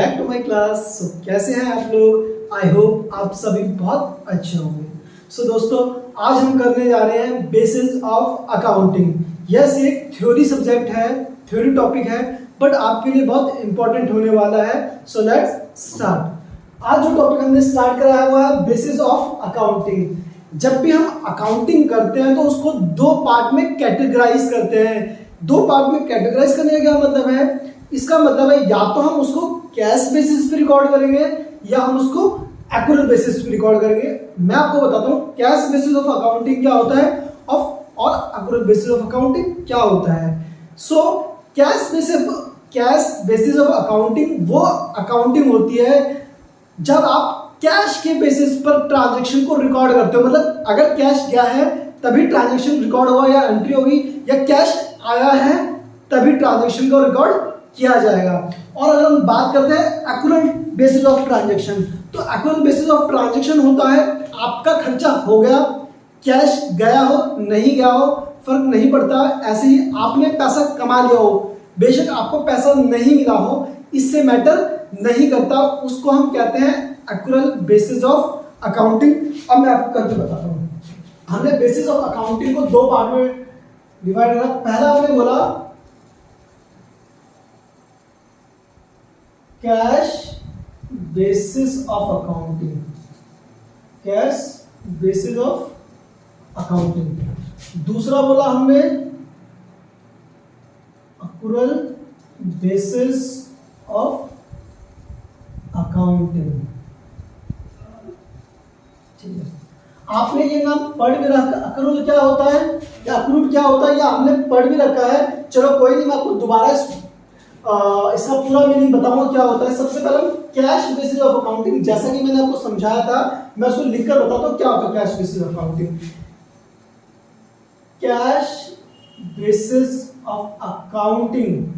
Back to my class. कैसे हैं आप लोग? आई होप आप सभी बहुत अच्छे होंगे। दोस्तों, आज हम करने जा रहे हैं बेसिस ऑफ अकाउंटिंग। यस, एक थ्योरी सब्जेक्ट है, थ्योरी टॉपिक है, बट आपके लिए बहुत इंपॉर्टेंट होने वाला है। So let's start. आज जो टॉपिक हमने स्टार्ट कराया हुआ है बेसिस ऑफ अकाउंटिंग। जब भी हम अकाउंटिंग करते हैं तो उसको दो पार्ट में कैटेगराइज करते हैं। दो पार्ट में कैटेगराइज करने का क्या मतलब है? इसका मतलब है या तो हम उसको कैश बेसिस पे रिकॉर्ड करेंगे या हम उसको एक्यूरेट बेसिस पे रिकॉर्ड करेंगे। मैं आपको बताता हूँ कैश बेसिस ऑफ अकाउंटिंग क्या होता है और एक्यूरेट बेसिस ऑफ अकाउंटिंग क्या होता है। So cash basis of accounting वो अकाउंटिंग होती है जब आप कैश के बेसिस पर ट्रांजैक्शन को रिकॉर्ड करते हो। मतलब अगर कैश गया है तभी ट्रांजैक्शन रिकॉर्ड हुआ या एंट्री होगी, या कैश आया है तभी ट्रांजैक्शन को रिकॉर्ड किया जाएगा। और अगर हम बात करते हैं एक्यूरेट बेसिस ऑफ ट्रांजैक्शन, तो एक्यूरेट बेसिस ऑफ ट्रांजैक्शन होता है आपका खर्चा हो गया, कैश गया हो नहीं गया हो फर्क नहीं पड़ता। ऐसे ही आपने पैसा कमा लिया हो, बेशक आपको पैसा नहीं मिला हो, इससे मैटर नहीं करता, उसको हम कहते हैं एक्यूरेट बेसिस ऑफ अकाउंटिंग। अब मैं आपको करके बताता हूँ। हमने बेसिस ऑफ अकाउंटिंग को दो पार्ट में डिवाइड करा। पहला हमने बोला cash basis of accounting, cash basis of accounting. दूसरा बोला हमने एक्यूरेट बेसिस ऑफ अकाउंटिंग। ठीक है, आपने ये नाम पढ़ भी रखा, एक्यूरेट क्या होता है या एक्यूरेट क्या होता है, या हमने पढ़ भी रखा है। चलो कोई नहीं, मैं आपको दोबारा इसका पूरा मीनिंग बताऊंगा क्या होता है। सबसे पहले कैश बेसिस ऑफ अकाउंटिंग, जैसा कि मैंने आपको समझाया था, मैं उसको लिखकर बताता हूं क्या होता है cash basis of accounting. Cash basis of accounting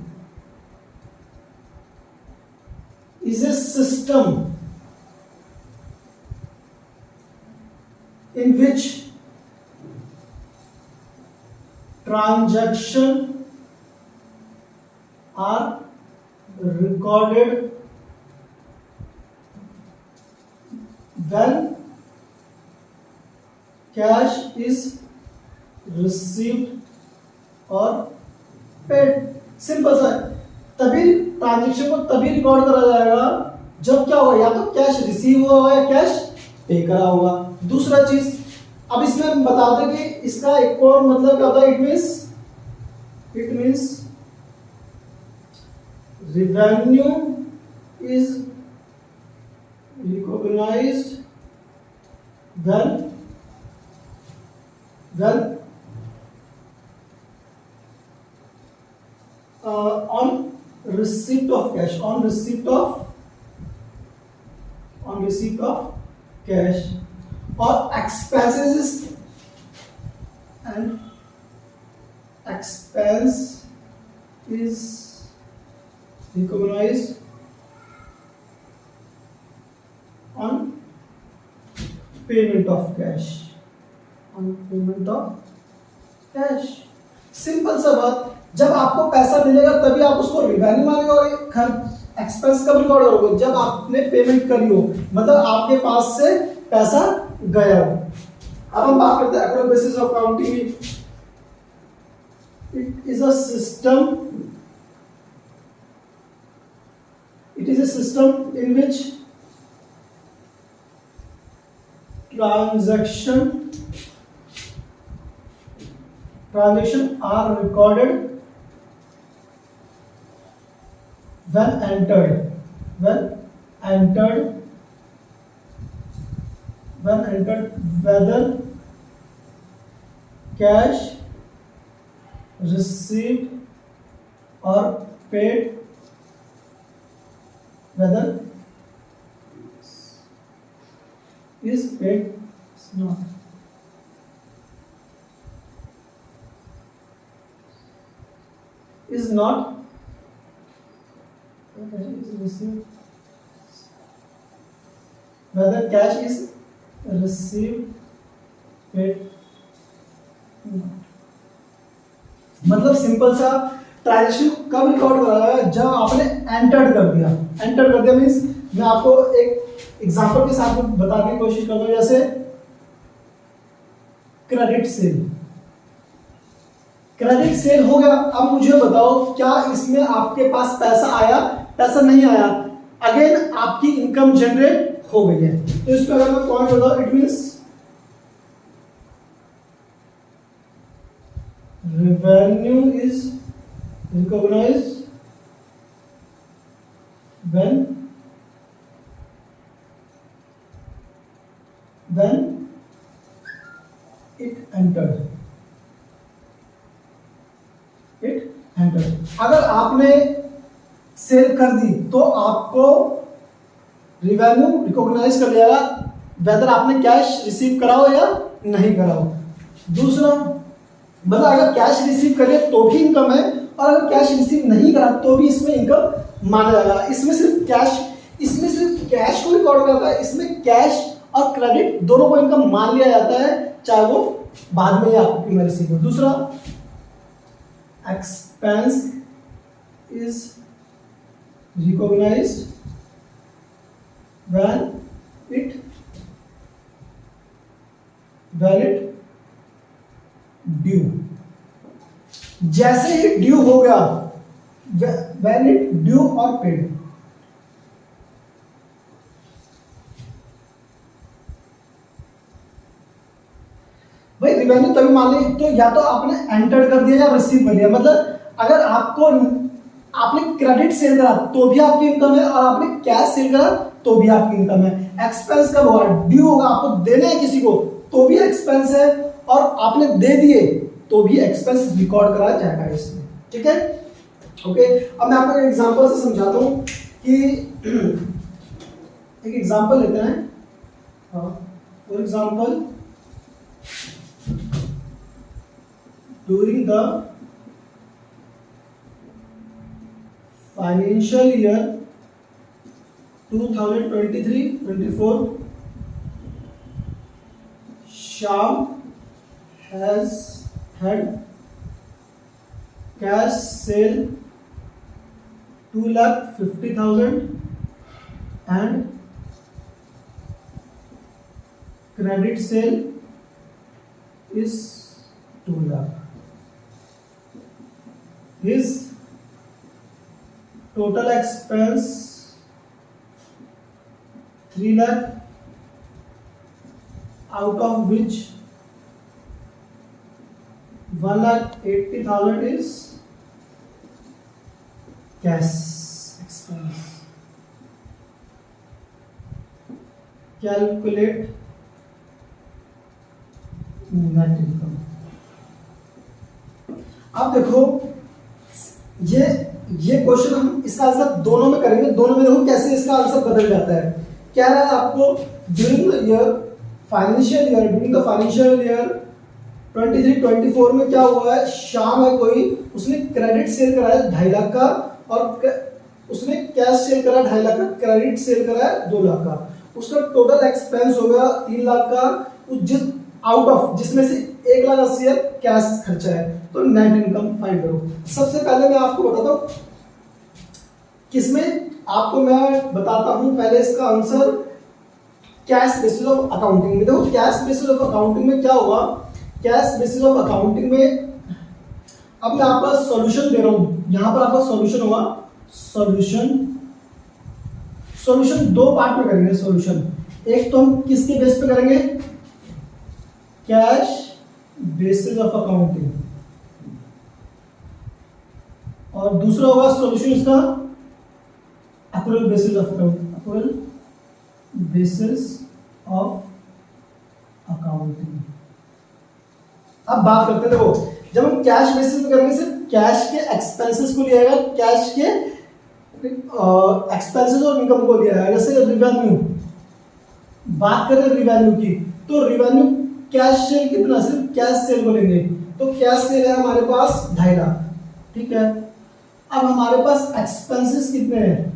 is a system in which transactions are recorded when cash is received or paid। Simple सा, तभी ट्रांजैक्शन को तभी रिकॉर्ड करा जाएगा जब क्या होगा, या तो कैश रिसीव हुआ होगा या कैश पे करा होगा। दूसरा चीज, अब इसमें हम बताते हैं कि इसका एक और मतलब क्या होता है। It means revenue is recognised when on receipt of cash, on receipt of cash, or expenses and expense is recognized on payment of cash, simple सा बात। जब आपको पैसा मिलेगा तभी आप उसको रिवेन्यू मानेंगे, और खर्च एक्सपेंस कब रिकॉर्ड होगा, जब आपने पेमेंट करी हो, मतलब आपके पास से पैसा गया हो। अब हम बात करते हैं accurate basis of accounting. It is a system in which transaction are recorded when entered whether cash received or paid, whether is paid not। is not whether cash is received paid not। मतलब simple सा, transaction कब record करा जाएगा, जब आपने enter कर दिया। Enter कर दिया मीन्स मैं आपको एक एग्जांपल के साथ बताने की कोशिश कर रहा हूं, जैसे क्रेडिट सेल। क्रेडिट सेल हो गया। अब मुझे बताओ क्या इसमें आपके पास पैसा आया, पैसा नहीं आया, अगेन आपकी इनकम जनरेट हो गई है। तो इस पर अगर मैं पॉइंट बताऊं, it means revenue is recognized when it entered। अगर आपने सेल कर दी तो आपको रिवेन्यू रिकॉग्नाइज कर लिया वेदर आपने कैश रिसीव कराओ या नहीं कराओ। दूसरा मतलब अगर कैश रिसीव करे तो भी इनकम है, और अगर कैश रिसीव नहीं करा तो भी इसमें इनकम माना जाएगा। इसमें सिर्फ कैश को रिकॉर्ड करता है, इसमें कैश और क्रेडिट दोनों को इनकम मान लिया जाता है, चाहे वो बाद में आपको रिसीव हो। दूसरा expense is recognised when it due. जैसे ही ड्यू हो गया, व्हेन इट ड्यू और पेड। भाई रिवेन्यू तभी मान ली तो या तो आपने एंटर कर दिया या रिसीव कर लिया। मतलब अगर आपने क्रेडिट सेल करा तो भी आपकी इनकम है, और आपने कैश सेल करा तो भी आपकी इनकम है। एक्सपेंस कब होगा, ड्यू होगा, आपको देने हैं किसी को तो भी एक्सपेंस है, और आपने दे दिए तो भी एक्सपेंस रिकॉर्ड करा जाएगा इसमें। ठीक है, ओके। अब मैं आपको एक एग्जांपल से समझाता हूं कि एक एग्जांपल लेते हैं। For example during the financial year 2023-24 Shyam has had cash sale 2,50,000 and credit sale is 2 lakh. His total expense 3 lakh, out of which 1,80,000 is cash expense. Calculate net income. अब देखो ये क्वेश्चन हम इसका answer दोनों में करेंगे। दोनों में देखो कैसे इसका आंसर बदल जाता है। क्या है आपको ड्यूरिंग द फाइनेंशियल ईयर 23-24 में क्या हुआ है, श्याम है कोई, उसने क्रेडिट सेल कराया 2.5 लाख का, और उसने कैश सेल करा 2.5 लाख का, क्रेडिट सेल कराया 2 लाख का। उसका टोटल एक्सपेंस हो गया 3 लाख का, आउट ऑफ जिसमें से 1,80,000 कैश खर्चा है। तो नेट इनकम फाइंड करो। सबसे पहले मैं आपको बताता हूँ किसमें, आपको मैं बताता हूँ पहले इसका answer cash basis of accounting में। देखो कैश बेसिस ऑफ अकाउंटिंग में क्या हुआ, कैश बेसिस ऑफ अकाउंटिंग में अब मैं आपका सॉल्यूशन दे रहा हूँ। यहां पर आपका सॉल्यूशन होगा, सॉल्यूशन 2 पार्ट में करेंगे सॉल्यूशन। एक तो हम किसके बेस पे करेंगे, कैश बेसिस ऑफ अकाउंटिंग, और दूसरा होगा सॉल्यूशन इसका accrual basis of accounting, accrual basis of accounting. अब बात करते हैं, देखो जब हम कैश बेसिस में करेंगे सिर्फ कैश के एक्सपेंसेस को लिया जाएगा, कैश के एक्सपेंसेस और इनकम को लिया जाएगा। जैसे रिवेन्यू, बात करें रिवेन्यू की, तो रिवेन्यू कैश सेल कितना, सिर्फ कैश सेल को लेंगे तो कैश सेल है हमारे पास 2.5 लाख, ठीक है। अब हमारे पास एक्सपेंसेस कितने हैं,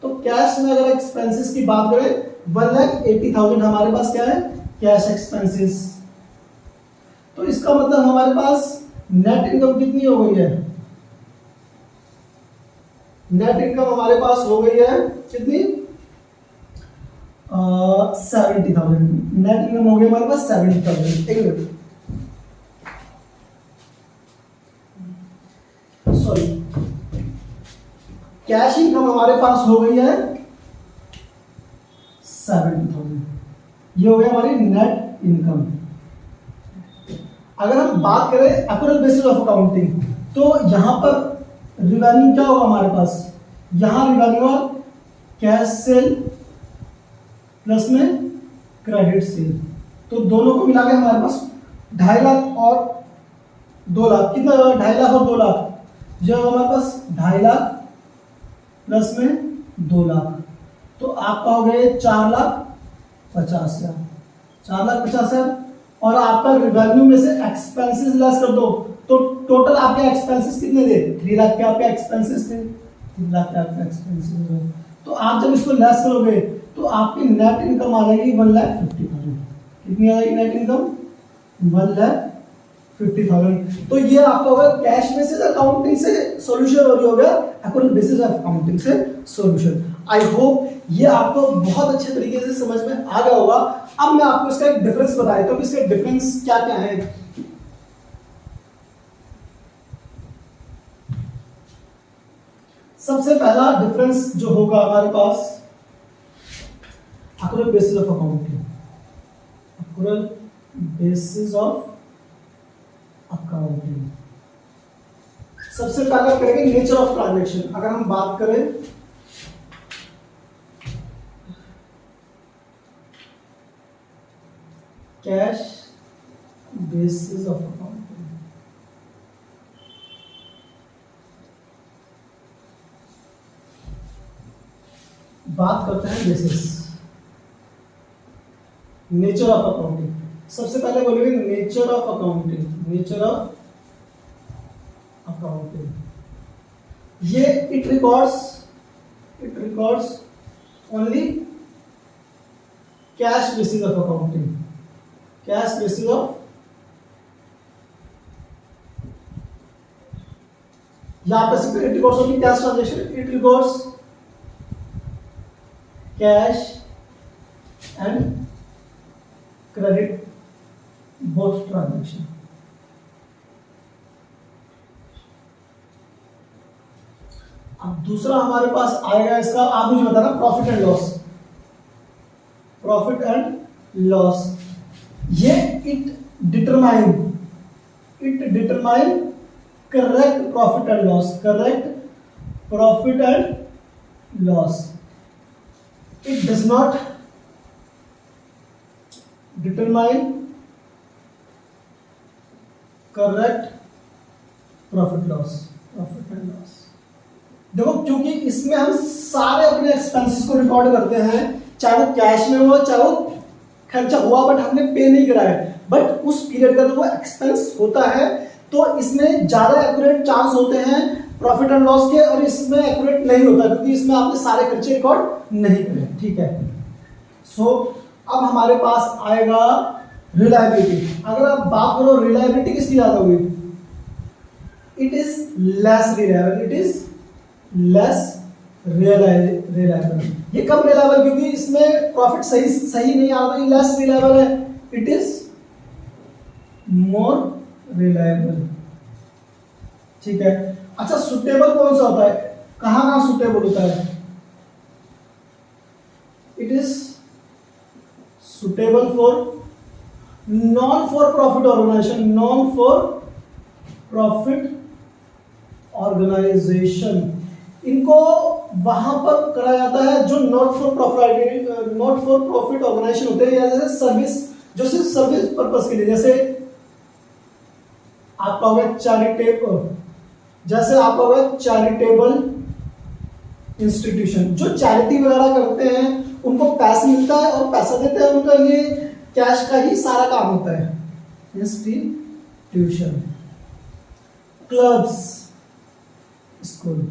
तो कैश में अगर एक्सपेंसेस की बात करें 1,80,000 हमारे पास क्या है, कैश एक्सपेंसेस। तो इसका मतलब हमारे पास नेट इनकम कितनी हो गई है, नेट इनकम हमारे पास हो गई है कितनी, 70,000। नेट इनकम हो गई हमारे पास 70,000। एक मिनट, सॉरी, कैश इनकम हमारे पास हो गई है 70,000। ये हो गया हमारी नेट इनकम। अगर हम बात करें एक्यूरेट बेसिस ऑफ अकाउंटिंग, तो यहां पर रिवेन्यू क्या होगा हमारे पास, यहां रिवेन्यू और कैश सेल प्लस में क्रेडिट सेल, तो दोनों को मिला के हमारे पास 2.5 लाख और 2 लाख, कितना 2.5 लाख और 2 लाख, जो हमारे पास 2.5 लाख प्लस में 2 लाख, तो आप पाओगे 4,50,000, 4,50,000। और आपका रिवेन्यू में से एक्सपेंसेस लेस कर दो, तो टोटल आपके एक्सपेंसेस कितने थे, 3 लाख के आपके एक्सपेंसेस थे, 3 लाख के आपके एक्सपेंसेस हुए। तो आप जब इसको लेस करोगे तो आपकी नेट इनकम आ जाएगी 1,50,000। कितनी आ जाएगी नेट इनकम, 1,50,000। तो ये आपका होगा कैश बेसिस अकाउंटिंग से सॉल्यूशन, और ये हो गया एक्यूरेट बेसिस ऑफ अकाउंटिंग से सॉल्यूशन। आई होप ये आपको बहुत अच्छे तरीके से समझ में आ गया होगा। अब मैं आपको इसका एक डिफरेंस बता देता हूं कि इसके डिफरेंस क्या क्या है। सबसे पहला डिफरेंस जो होगा हमारे पास accurate basis of accounting, accurate basis of accounting. सबसे पहले करेंगे नेचर ऑफ ट्रांजैक्शन। अगर हम बात करें कैश बेसिस ऑफ अकाउंटिंग, बात करते हैं बेसिस, नेचर ऑफ अकाउंटिंग। सबसे पहले बोलेंगे nature of accounting, nature of accounting. ये it records only cash basis of accounting, cash basis of, यहां पर सिर्फ it records only cash transaction, it records cash and credit both transaction. अब दूसरा हमारे पास आएगा इसका, आप मुझे बताना profit and loss, profit and loss. ये it determine correct profit and loss, correct profit and loss. It does not determine correct profit loss, profit and loss. देखो क्योंकि इसमें हम सारे अपने एक्सपेंसेस को रिकॉर्ड करते हैं, चाहे वो कैश में हो चाहे वो खर्चा हुआ बट हमने पे नहीं करा है, बट उस पीरियड का तो वो एक्सपेंस होता है, तो इसमें ज्यादा एक्यूरेट चांस होते हैं प्रॉफिट एंड लॉस के, और इसमें एक्यूरेट नहीं होता क्योंकि इसमें आपने सारे खर्चे रिकॉर्ड नहीं करे। ठीक है, सो अब हमारे पास आएगा रिलायबिलिटी। अगर आप बात करो रिलायबिलिटी किसकी ज्यादा होगी, it is less reliable, it is less reliable. ये कम रिलायबल क्योंकि इसमें प्रॉफिट सही नहीं आता, ये लेस रिलायबल है, इट इज मोर रिलायबल। ठीक है, अच्छा सुटेबल कौन सा होता है, कहां सुटेबल होता है, it is suitable for non for profit organisation, non for profit organisation. इनको वहां पर करा जाता है जो नॉट फॉर प्रॉफिट ऑर्गेनाइजेशन होते हैं, जैसे सर्विस, जो सिर्फ सर्विस पर्पस के लिए, जैसे आपका होगा चैरिटेबल, जैसे आपका होगा चैरिटेबल इंस्टीट्यूशन, जो चैरिटी वगैरह करते हैं उनको पैसा मिलता है और पैसा देते हैं, उनका ये कैश का ही सारा काम होता है। Institution, clubs, school.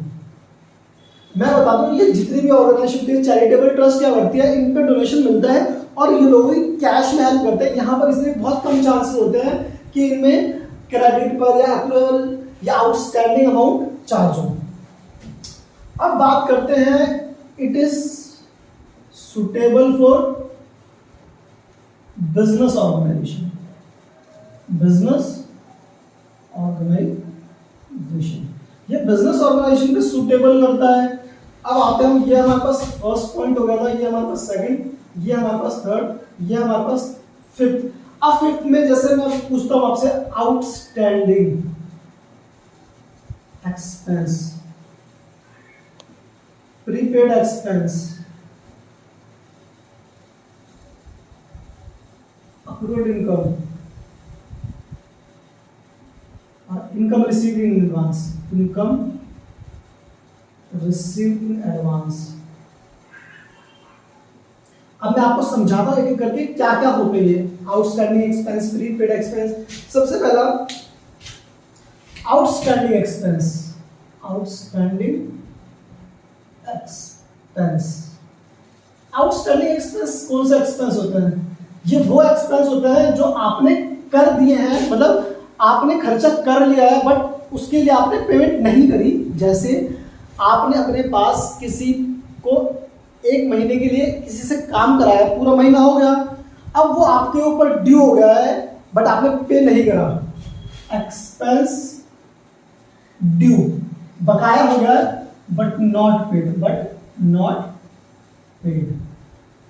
मैं बता दूं ये जितनी भी ऑर्गेनाइजेशन होती है, चैरिटेबल ट्रस्ट क्या करती है, इन पे डोनेशन मिलता है और ये लोग कैश में हेल्प करते हैं। यहाँ पर इसलिए बहुत कम चांसेस होते हैं कि इनमें क्रेडिट पर या अप्रूवल या आउटस्टैंडिंग अमाउंट चार्ज हो। अब बात करते हैं, it is suitable for business organisation, business organisation, ये बिजनेस ऑर्गेनाइजेशन पे सुटेबल करता है। अब आते हैं, ये हमारे पास फर्स्ट पॉइंट हो गया था, ये हमारे पास सेकंड, ये हमारे पास थर्ड, ये हमारे पास फिफ्थ। अब फिफ्थ में जैसे मैं पूछता हूं आपसे, outstanding expense, prepaid expense, accrued income, income received in advance, income received in advance. अब मैं आपको समझाता हूं एक एक करके क्या क्या होते हैं आउटस्टैंडिंग एक्सपेंस, प्रीपेड एक्सपेंस। सबसे पहला outstanding expense, outstanding expense. Outstanding expense कौन सा एक्सपेंस होता है? ये वो एक्सपेंस होता है जो आपने कर दिए हैं, मतलब आपने खर्चा कर लिया है बट उसके लिए आपने पेमेंट नहीं करी। जैसे आपने अपने पास किसी को एक महीने के लिए किसी से काम कराया, पूरा महीना हो गया, अब वो आपके ऊपर ड्यू हो गया है बट आपने पे नहीं करा, एक्सपेंस ड्यू, बकाया हो गया but not paid, but not paid.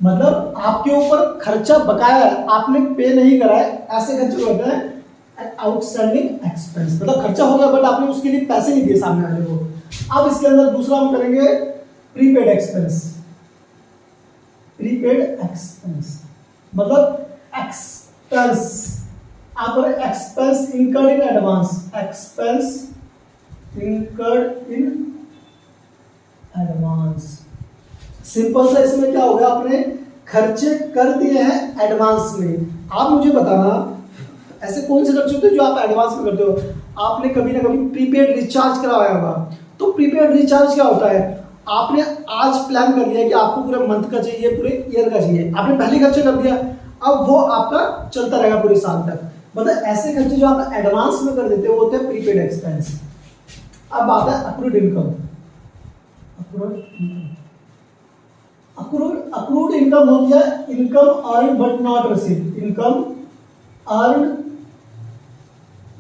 मतलब आपके ऊपर खर्चा बकाया है, आपने पे नहीं करा है, ऐसे खर्चे को कहते हैं आउटस्टैंडिंग एक्सपेंस। मतलब खर्चा हो गया बट आपने उसके लिए पैसे नहीं दिए सामने वाले को। अब इसके अंदर दूसरा हम करेंगे प्रीपेड एक्सपेंस, प्रीपेड एक्सपेंस मतलब एक्सपेंस, आप expense incurred in advance, expense incurred in advance. Simple सा इसमें क्या होगा, आपने खर्चे कर दिए हैं एडवांस में। आप मुझे बताना ऐसे कौन से खर्चे होते हैं जो आप एडवांस में करते हो। आपने कभी ना कभी प्रीपेड रिचार्ज करवाया होगा, तो प्रीपेड रिचार्ज क्या होता है, आपने आज प्लान कर लिया कि आपको पूरे मंथ का चाहिए, पूरे ईयर का चाहिए, आपने पहले खर्चे कर दिया, अब वो आपका चलता रहेगा पूरे साल तक। मतलब ऐसे खर्चे जो आप एडवांस में कर देते हो होते हैं प्रीपेड एक्सपेंस। अब आता है अक्रूड इनकम, अक्रूड इनकम हो गया income earn but not received, income earn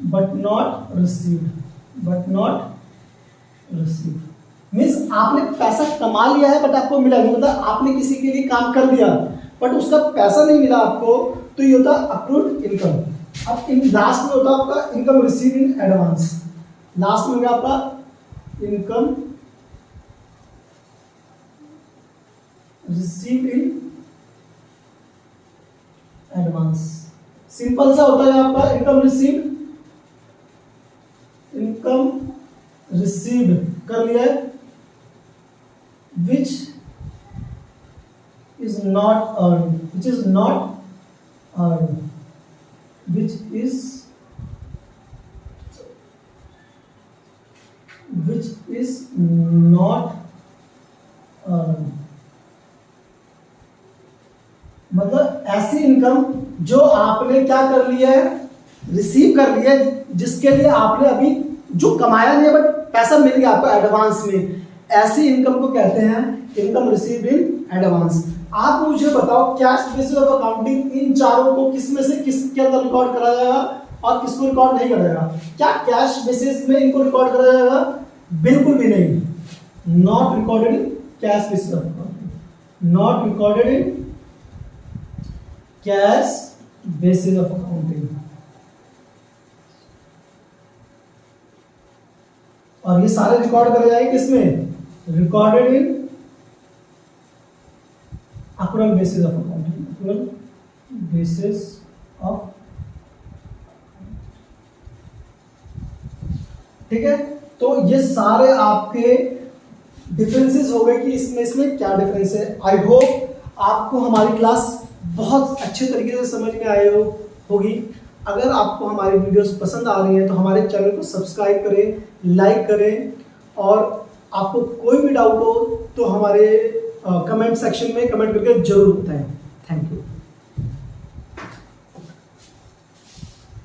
but not received, but not received means आपने पैसा कमा लिया है बट आपको मिला नहीं, मतलब आपने किसी के लिए काम कर दिया बट उसका पैसा नहीं मिला आपको, तो ये होता है अक्रूड इनकम। अब इन लास्ट में होता है आपका income received in advance, last में हो गया आपका income received in advance. Simple सा होता है आपका इनकम रिसीव्ड, इनकम रिसीव्ड कर लिया है, which is not earned, which is not earned, which is not earned। मतलब ऐसी इनकम जो आपने क्या कर लिया है, रिसीव कर लिया है, जिसके लिए आपने अभी जो कमाया नहीं है बट पैसा मिल गया आपको एडवांस में, ऐसी इनकम को कहते हैं इनकम रिसीव्ड इन एडवांस। आप मुझे बताओ कैश बेसिस ऑफ अकाउंटिंग इन चारों को किस में से किसके अंदर रिकॉर्ड करा जाएगा और किसको रिकॉर्ड नहीं करा जाएगा? क्या कैश बेसिस में इनको रिकॉर्ड करा जाएगा? बिल्कुल भी नहीं, not recorded in cash basis of accounting, not recorded in cash basis of accounting. और ये सारे रिकॉर्ड करे जाएंगे किसमें? Recorded in accrual basis of accounting, accrual basis of. ठीक है, तो ये सारे आपके डिफरेंसेस हो गए कि इसमें क्या डिफरेंस है। आई होप आपको हमारी क्लास बहुत अच्छे तरीके से समझ में आई होगी। अगर आपको हमारी वीडियोस पसंद आ रही हैं तो हमारे चैनल को सब्सक्राइब करें, लाइक करें, और आपको कोई भी डाउट हो तो हमारे कमेंट सेक्शन में कमेंट करके जरूर बताएं। Thank you.